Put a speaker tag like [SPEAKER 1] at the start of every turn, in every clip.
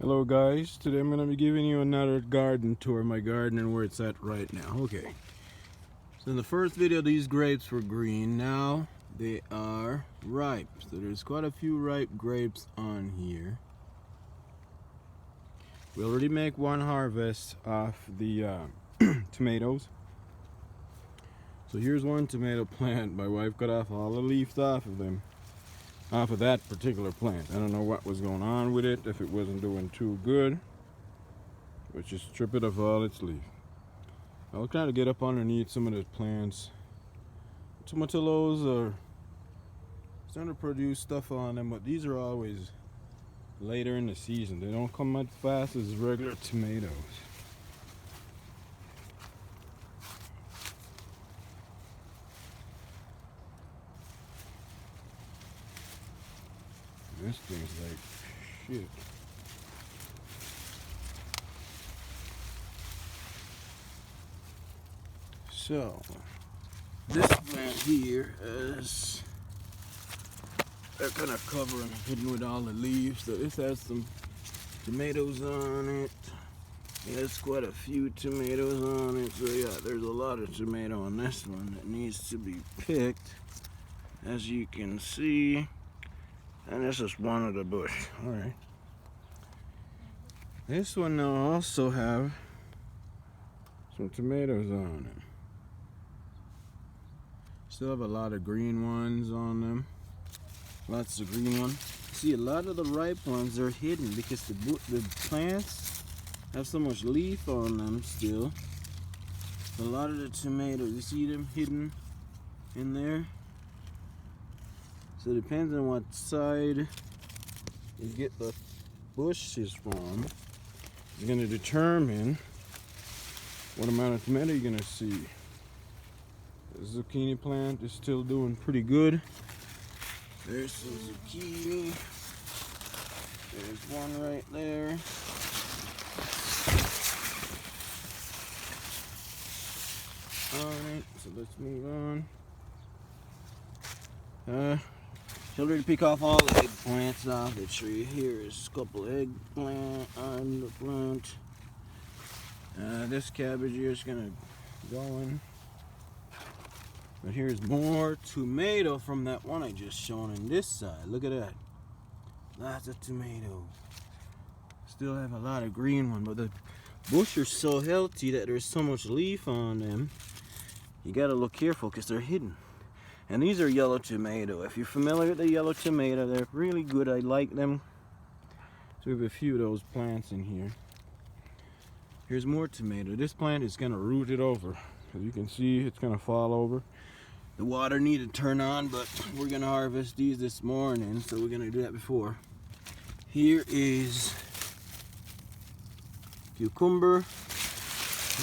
[SPEAKER 1] Hello guys, today I'm going to be giving you another garden tour of my garden and where it's at right now. Okay, so in the first video these grapes were green, now they are ripe. So there's quite a few ripe grapes on here. We already make one harvest off the tomatoes. So here's one tomato plant. My wife cut off all the leaves off of that particular plant. I don't know what was going on with it, if it wasn't doing too good. But just strip it of all its leaf. I'll try to get up underneath some of the plants. Tomatoes are starting to produce stuff on them, but these are always later in the season. They don't come as fast as regular tomatoes. This thing's like shit. So, this plant here is kind of covered and hidden with all the leaves. So this has some tomatoes on it. There's quite a few tomatoes on it. So yeah, there's a lot of tomato on this one that needs to be picked, as you can see. And this is one of the bush. Alright. This one now also have some tomatoes on it. Still have a lot of green ones on them. Lots of green ones. See, a lot of the ripe ones are hidden because the plants have so much leaf on them still. A lot of the tomatoes, you see them hidden in there? So it depends on what side you get the bushes from. It's going to determine what amount of tomato you're going to see. The zucchini plant is still doing pretty good. There's some zucchini. There's one right there. Alright, so let's move on. Children to pick off all the eggplants off the tree. Here is a couple eggplant on the plant. This cabbage here is gonna go in. But here's more tomato from that one I just shown on this side. Look at that. Lots of tomatoes. Still have a lot of green one, but the bush are so healthy that there's so much leaf on them. You gotta look careful because they're hidden. And these are yellow tomato. If you're familiar with the yellow tomato, they're really good. I like them. So we have a few of those plants in here. Here's more tomato. This plant is gonna root it over. As you can see, it's gonna fall over. The water needed to turn on, but we're gonna harvest these this morning, so we're gonna do that before. Here is cucumber,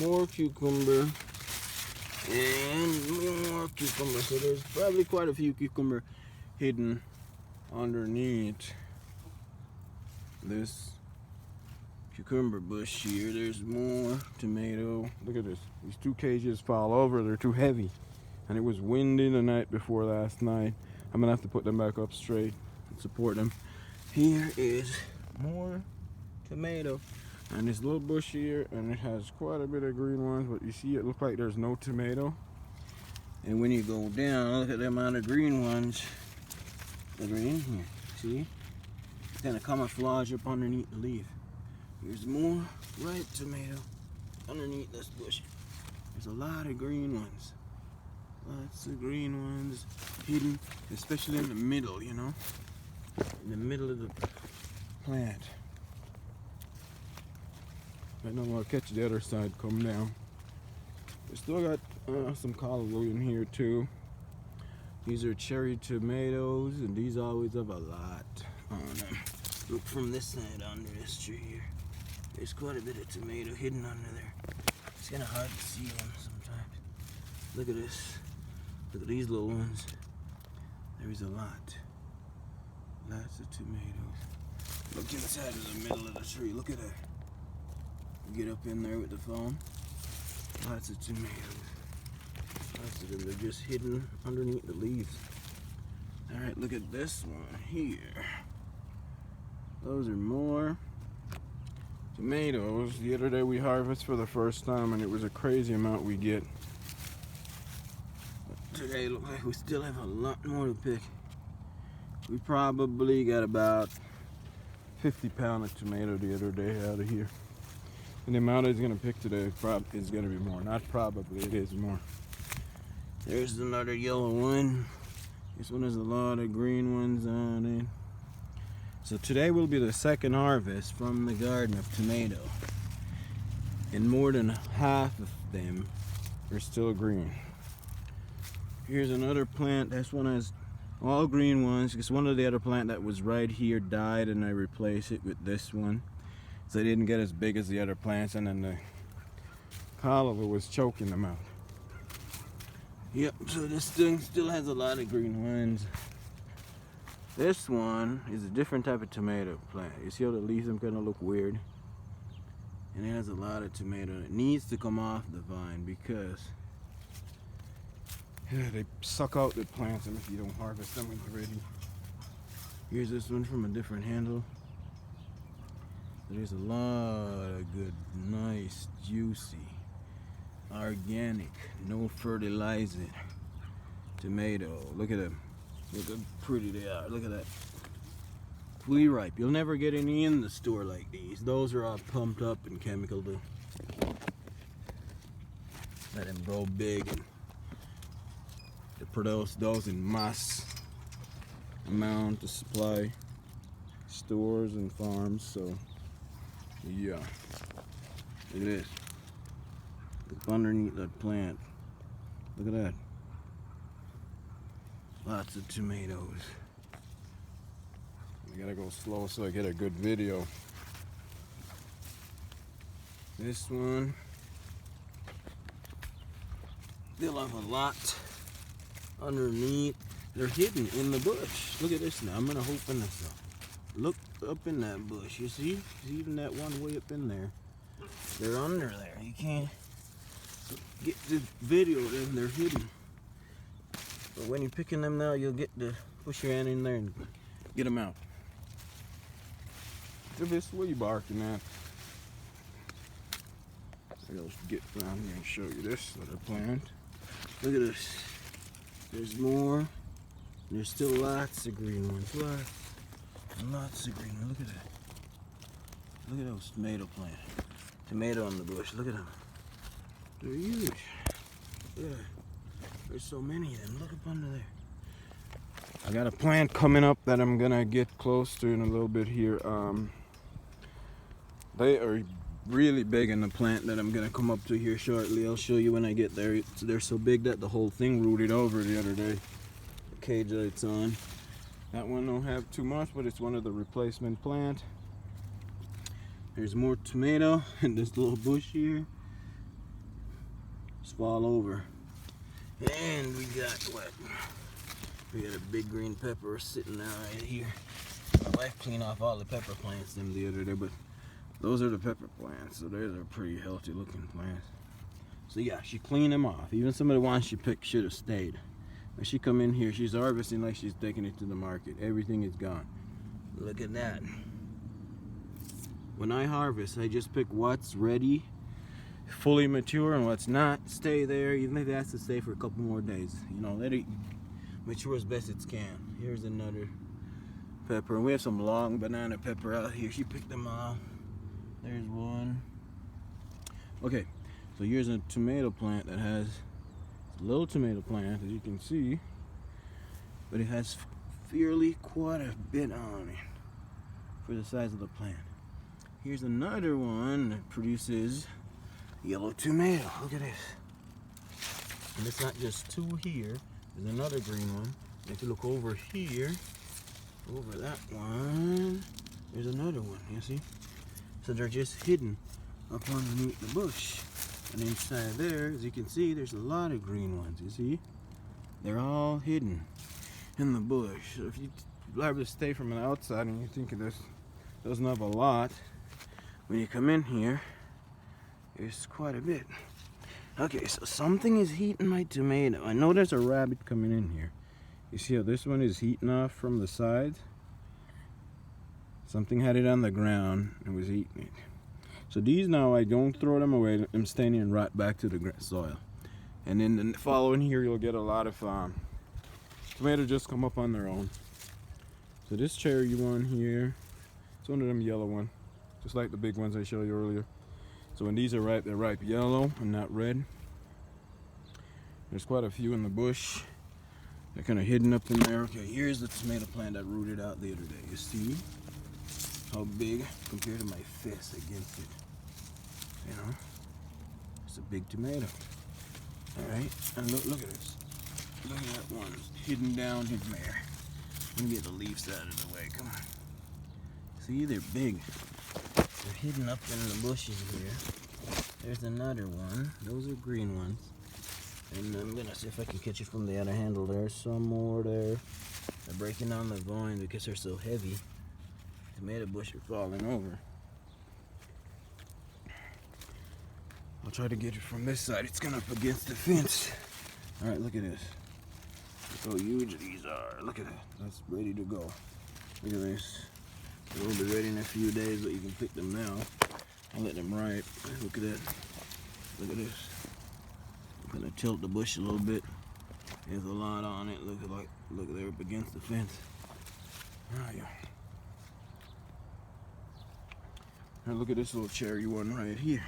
[SPEAKER 1] more cucumber, and more cucumber. So there's probably quite a few cucumber hidden underneath this cucumber bush here. There's more tomato. Look at this. These 2 cages fall over. They're too heavy. And it was windy the night before last night. I'm gonna have to put them back up straight and support them. Here is more tomato. And this little bush here, and it has quite a bit of green ones, but you see it looks like there's no tomato. And when you go down, look at the amount of green ones that are in here. See? It's kind of camouflage up underneath the leaf. Here's more ripe tomato underneath this bush. There's a lot of green ones. Lots of green ones hidden, especially in the middle, you know? In the middle of the plant. I know I'll catch the other side come down. We still got some collard in here too. These are cherry tomatoes, and these always have a lot on them. Look from this side under this tree here. There's quite a bit of tomato hidden under there. It's kind of hard to see them sometimes. Look at this. Look at these little ones. There's a lot. Lots of tomatoes. Look inside of the middle of the tree. Look at that. Get up in there with the phone. Lots of tomatoes. Lots of them. They're just hidden underneath the leaves. Alright, look at this one here. Those are more tomatoes. The other day we harvested for the first time and it was a crazy amount we get. But today looks like we still have a lot more to pick. We probably got about 50 pounds of tomato the other day out of here. And the amount it's gonna pick today is gonna be more. Not probably, it is more. There's another yellow one. This one has a lot of green ones on it. So today will be the second harvest from the garden of tomato. And more than half of them are still green. Here's another plant. This one has all green ones because one of the other plant that was right here died and I replaced it with this one. So they didn't get as big as the other plants, and then the cholera was choking them out. Yep, so this thing still has a lot of green ones. This one is a different type of tomato plant. You see how the leaves kind of look weird? And it has a lot of tomato. It needs to come off the vine because they suck out the plants if you don't harvest them when they're ready. Here's this one from a different handle. There's a lot of good, nice, juicy, organic, no fertilizer tomato. Look at them. Look how pretty they are. Look at that. Fully ripe. You'll never get any in the store like these. Those are all pumped up and chemical to let them grow big and to produce those in mass amount to supply stores and farms. So yeah, look at this. Look underneath that plant. Look at that. Lots of tomatoes. I gotta go slow so I get a good video. This one, they'll have a lot underneath. They're hidden in the bush. Look at this now. I'm gonna open this up. Look up in that bush. You see? Even that one way up in there. They're under there. You can't get the video of them. They're hidden. But when you're picking them now, you'll get to push your hand in there and get them out. Look at this. What are you barking at? I'll get down here and show you this little plant. Look at this. There's more. There's still lots of green ones. Lots of green. Look at that. Look at those tomato plants. Tomato on the bush. Look at them. They're huge. Look at that. There's so many of them. Look up under there. I got a plant coming up that I'm gonna get close to in a little bit here. They are really big in the plant that I'm gonna come up to here shortly. I'll show you when I get there. They're so big that the whole thing rooted over the other day. The cage that it's on. That one don't have too much, but it's one of the replacement plant. There's more tomato in this little bush here. Just fall over. And we got what? We got a big green pepper sitting there right here. My wife cleaned off all the pepper plants them the other day, but those are the pepper plants, so those are pretty healthy looking plants. So yeah, she cleaned them off. Even some of the ones she picked should have stayed. When she come in here, she's harvesting like she's taking it to the market. Everything is gone. Look at that. When I harvest, I just pick what's ready, fully mature, and what's not. Stay there, even if it has to stay for a couple more days. You know, let it mature as best it can. Here's another pepper. And we have some long banana pepper out here. She picked them all. There's one. Okay, so here's a tomato plant that has a little tomato plant, as you can see, but it has fairly quite a bit on it for the size of the plant. Here's another one that produces yellow tomato. Look at this. And it's not just two here. There's another green one. And if you look over here, over that one, there's another one. You see? So they're just hidden up underneath the bush. And inside there, as you can see, there's a lot of green ones. You see? They're all hidden in the bush. So if you harvest stay from the outside and you think this doesn't have a lot, when you come in here, there's quite a bit. Okay, so something is heating my tomato. I know there's a rabbit coming in here. You see how this one is heating off from the sides? Something had it on the ground and was eating it. So these now, I don't throw them away. I'm staying in right back to the soil. And then the following year, you'll get a lot of tomatoes just come up on their own. So this cherry one here, it's one of them yellow ones, just like the big ones I showed you earlier. So when these are ripe, they're ripe yellow and not red. There's quite a few in the bush. They're kind of hidden up in there. Okay, here's the tomato plant I rooted out the other day. You see how big compared to my fist against it? You know, it's a big tomato. All right, and look at this. Look at that one hidden down in there. Let me get the leaves out of the way. Come on. See, they're big. They're hidden up in the bushes here. There's another one. Those are green ones. And I'm gonna see if I can catch it from the other handle. There's some more there. They're breaking down the vine because they're so heavy. Tomato bush are falling over. I'll try to get it from this side. It's kind of up against the fence. All right, look at this. Look how huge these are. Look at that. That's ready to go. Look at this. They'll be ready in a few days, but you can pick them now. I'll let them ripe. Look at that. Look at this. I'm gonna tilt the bush a little bit. There's a lot on it. Look, they're up against the fence. Oh yeah. Now look at this little cherry one right here.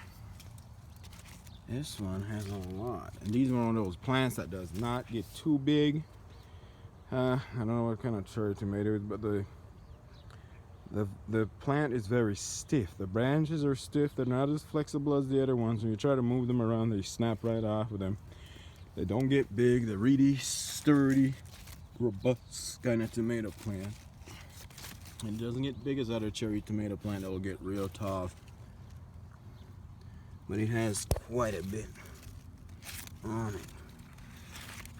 [SPEAKER 1] This one has a lot. And these are one of those plants that does not get too big. I don't know what kind of cherry tomato it is, but the plant is very stiff. The branches are stiff. They're not as flexible as the other ones. When you try to move them around, they snap right off of them. They don't get big. They're really sturdy, robust kind of tomato plant. It doesn't get big as other cherry tomato plant that will get real tough. But it has quite a bit on it.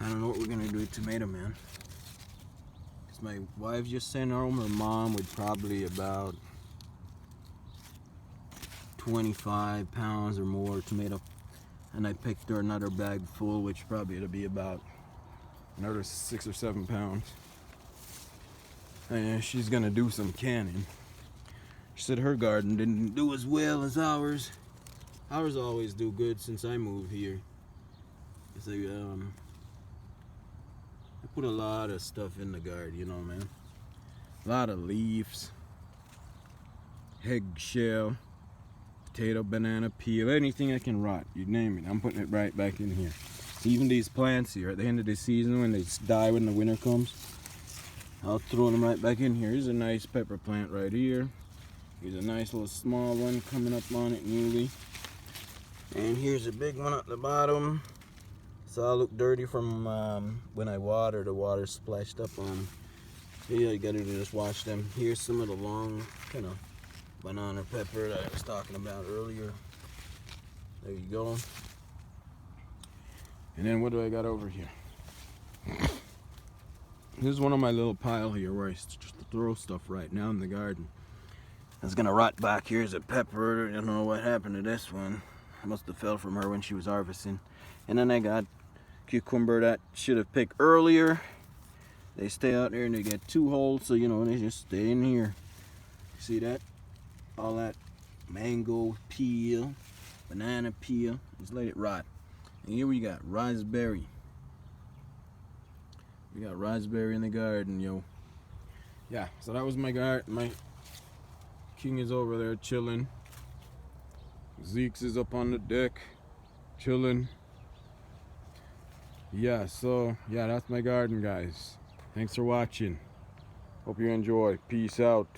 [SPEAKER 1] I don't know what we're gonna do with tomato man. Cause my wife just sent home her mom with probably about 25 pounds or more tomato, and I picked her another bag full, which probably it'll be about another 6 or 7 pounds. And she's gonna do some canning. She said her garden didn't do as well as ours. Ours always do good since I moved here. It's like, I put a lot of stuff in the garden, you know, man. A lot of leaves, eggshell, potato, banana, peel, anything I can rot, you name it. I'm putting it right back in here. Even these plants here, at the end of the season when they die when the winter comes, I'll throw them right back in here. Here's a nice pepper plant right here. Here's a nice little small one coming up on it newly. And here's a big one at the bottom. It's all look dirty from when I water. The water splashed up on. So yeah, you gotta just wash them. Here's some of the long kind of banana pepper that I was talking about earlier. There you go. And then what do I got over here? This is one of my little pile here where I just throw stuff right now in the garden. It's gonna rot back. Here's a pepper. I don't know what happened to this one. It must have fell from her when she was harvesting. And then I got cucumber that should have picked earlier. They stay out there and they get 2 holes, so you know they just stay in here. See that? All that mango peel, banana peel. Just let it rot. And here we got raspberry. We got raspberry in the garden, yo. Yeah, so that was my garden. My king is over there chilling. Zeke's is up on the deck, chilling. Yeah, so, yeah, that's my garden, guys. Thanks for watching. Hope you enjoy. Peace out.